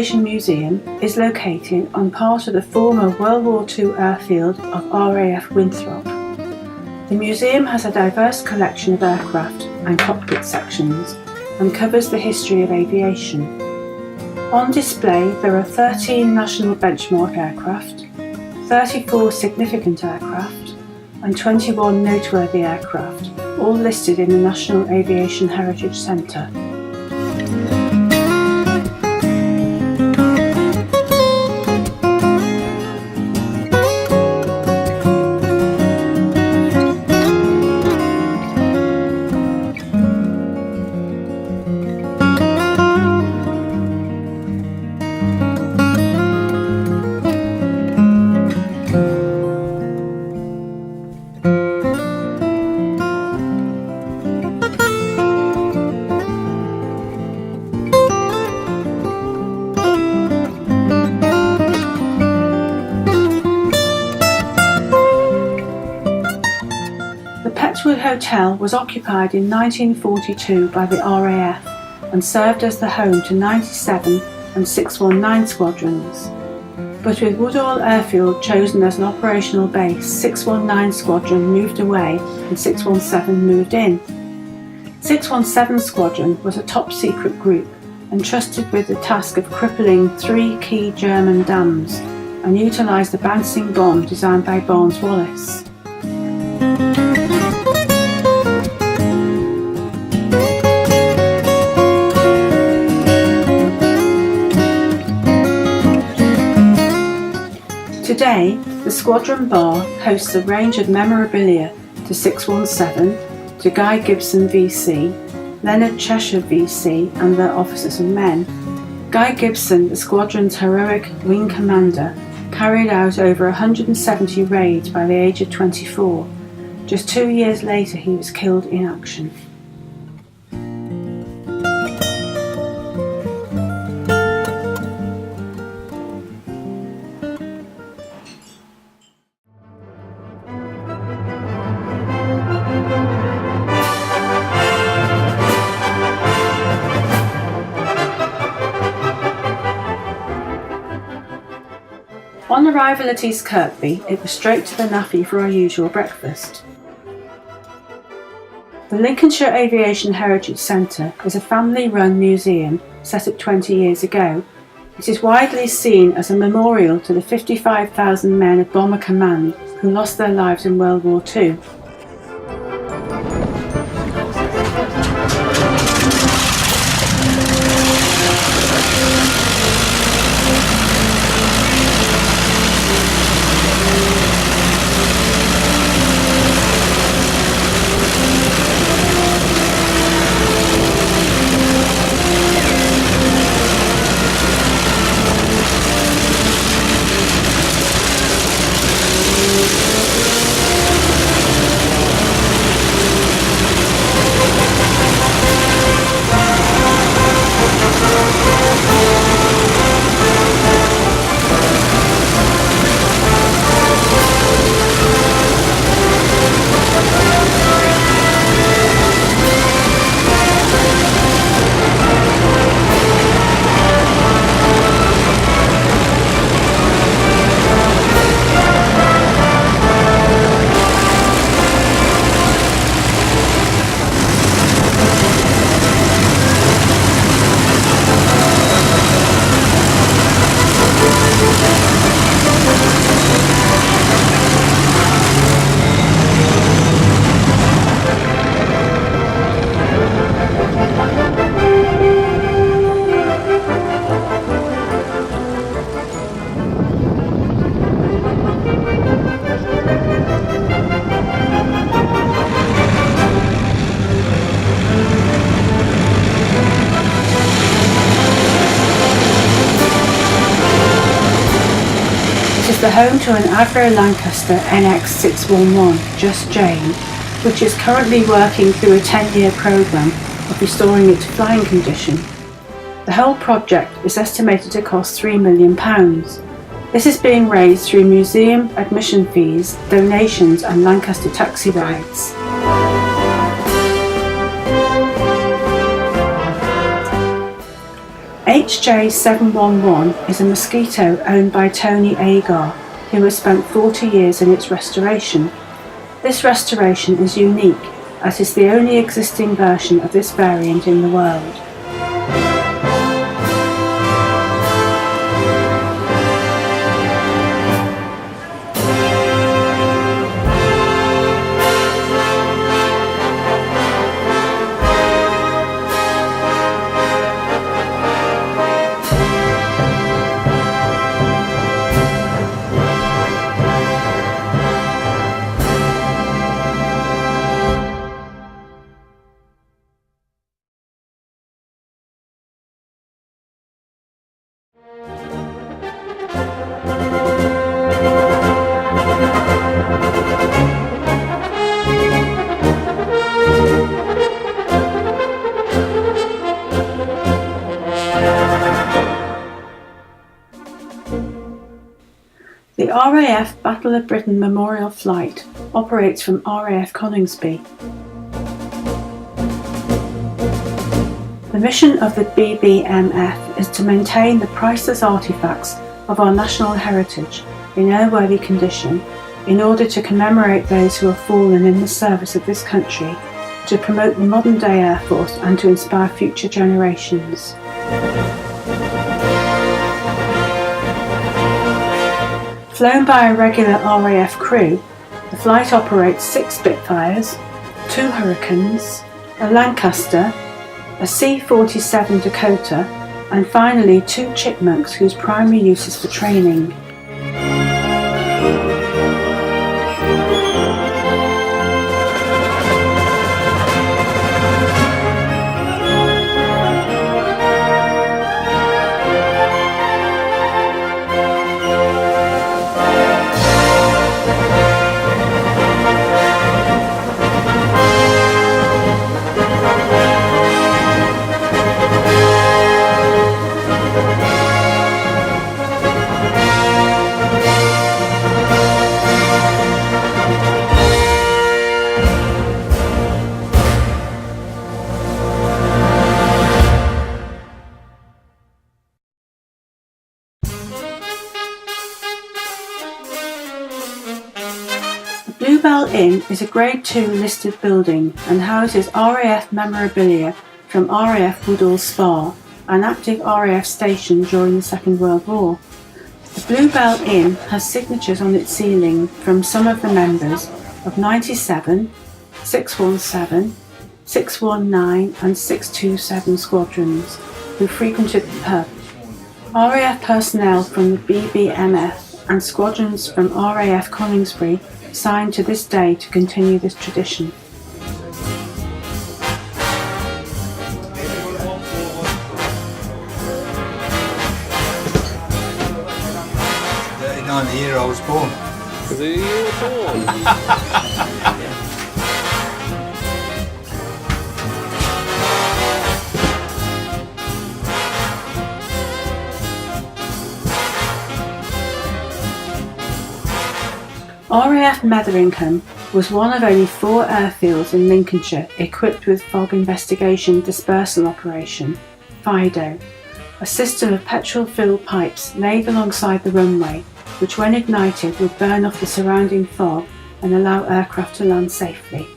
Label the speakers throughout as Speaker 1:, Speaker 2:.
Speaker 1: Aviation Museum is located on part of the former World War II airfield of RAF Winthrop. The museum has a diverse collection of aircraft and cockpit sections and covers the history of aviation. On display there are 13 national benchmark aircraft, 34 significant aircraft and 21 noteworthy aircraft, all listed in the National Aviation Heritage Centre. The Petwood Hotel was occupied in 1942 by the RAF and served as the home to 97 and 619 squadrons. But with Woodall Airfield chosen as an operational base, 619 Squadron moved away and 617 moved in. 617 Squadron was a top-secret group entrusted with the task of crippling 3 key German dams and utilised the bouncing bomb designed by Barnes-Wallis. Today, the Squadron Bar hosts a range of memorabilia to 617, to Guy Gibson VC, Leonard Cheshire VC and their officers and men. Guy Gibson, the squadron's heroic wing commander, carried out over 170 raids by the age of 24. Just 2 years later he was killed in action. On arrival at East Kirkby, it was straight to the Naffy for our usual breakfast. The Lincolnshire Aviation Heritage Centre is a family-run museum set up 20 years ago. It is widely seen as a memorial to the 55,000 men of Bomber Command who lost their lives in World War II. The home to an Avro Lancaster NX611 Just Jane, which is currently working through a 10-year programme of restoring it to flying condition. The whole project is estimated to cost £3 million. This is being raised through museum admission fees, donations and Lancaster taxi rides. HJ711 is a Mosquito owned by Tony Agar, who has spent 40 years in its restoration. This restoration is unique, as it's the only existing version of this variant in the world. The RAF Battle of Britain Memorial Flight operates from RAF Coningsby. The mission of the BBMF is to maintain the priceless artefacts of our national heritage in airworthy condition in order to commemorate those who have fallen in the service of this country, to promote the modern day Air Force and to inspire future generations. Flown by a regular RAF crew, the flight operates 6 Spitfires, 2 Hurricanes, a Lancaster, a C-47 Dakota, and finally 2 Chipmunks whose primary use is for training. Bluebell Inn is a Grade 2 listed building and houses RAF memorabilia from RAF Woodall Spa, an active RAF station during the Second World War. The Bluebell Inn has signatures on its ceiling from some of the members of 97, 617, 619 and 627 squadrons who frequented the pub. RAF personnel from the BBMF and squadrons from RAF Coningsby signed to this day to continue this tradition.
Speaker 2: The year I was born.
Speaker 3: The year you were born.
Speaker 1: RAF Metheringham was one of only 4 airfields in Lincolnshire equipped with Fog Investigation Dispersal Operation, FIDO, a system of petrol-filled pipes laid alongside the runway, which when ignited would burn off the surrounding fog and allow aircraft to land safely.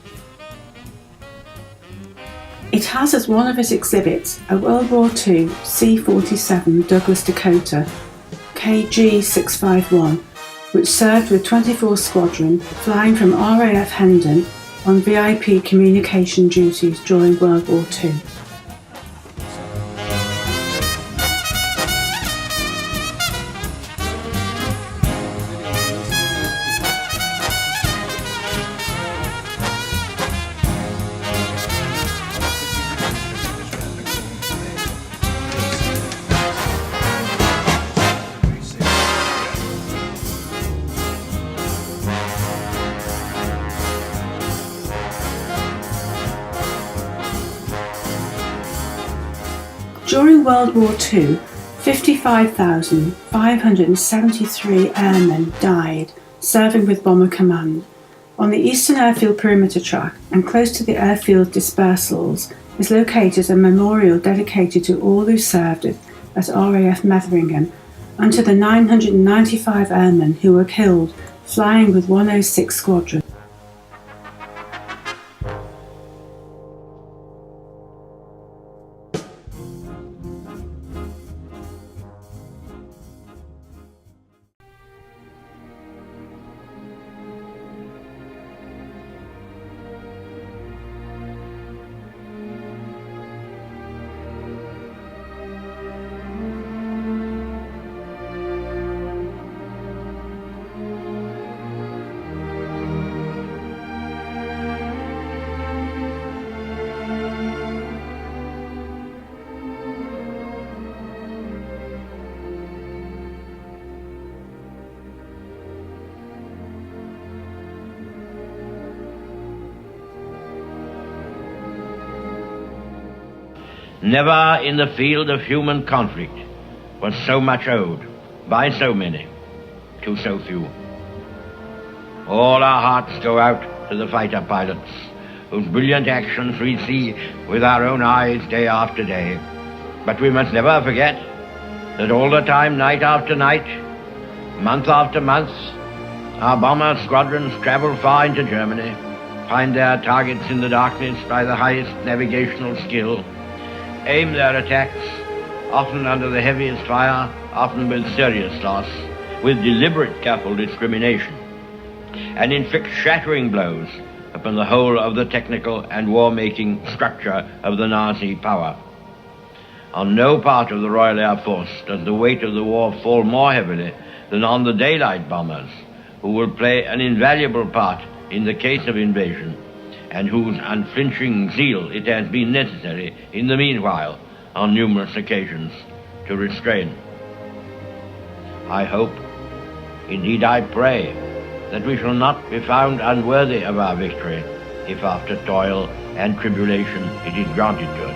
Speaker 1: It has as one of its exhibits a World War II C-47 Douglas Dakota, KG-651, which served with 24 Squadron, flying from RAF Hendon on VIP communication duties during World War II. During World War II, 55,573 airmen died serving with Bomber Command. On the Eastern Airfield perimeter track and close to the airfield dispersals is located a memorial dedicated to all who served at RAF Metheringham, and to the 995 airmen who were killed flying with 106 Squadron.
Speaker 2: Never in the field of human conflict was so much owed by so many to so few. All our hearts go out to the fighter pilots whose brilliant actions we see with our own eyes day after day. But we must never forget that all the time, night after night, month after month, our bomber squadrons travel far into Germany, find their targets in the darkness by the highest navigational skill, aim their attacks, often under the heaviest fire, often with serious loss, with deliberate careful discrimination, and inflict shattering blows upon the whole of the technical and war-making structure of the Nazi power. On no part of the Royal Air Force does the weight of the war fall more heavily than on the daylight bombers, who will play an invaluable part in the case of invasion, and whose unflinching zeal it has been necessary, in the meanwhile, on numerous occasions, to restrain. I hope, indeed I pray, that we shall not be found unworthy of our victory, if after toil and tribulation it is granted to us.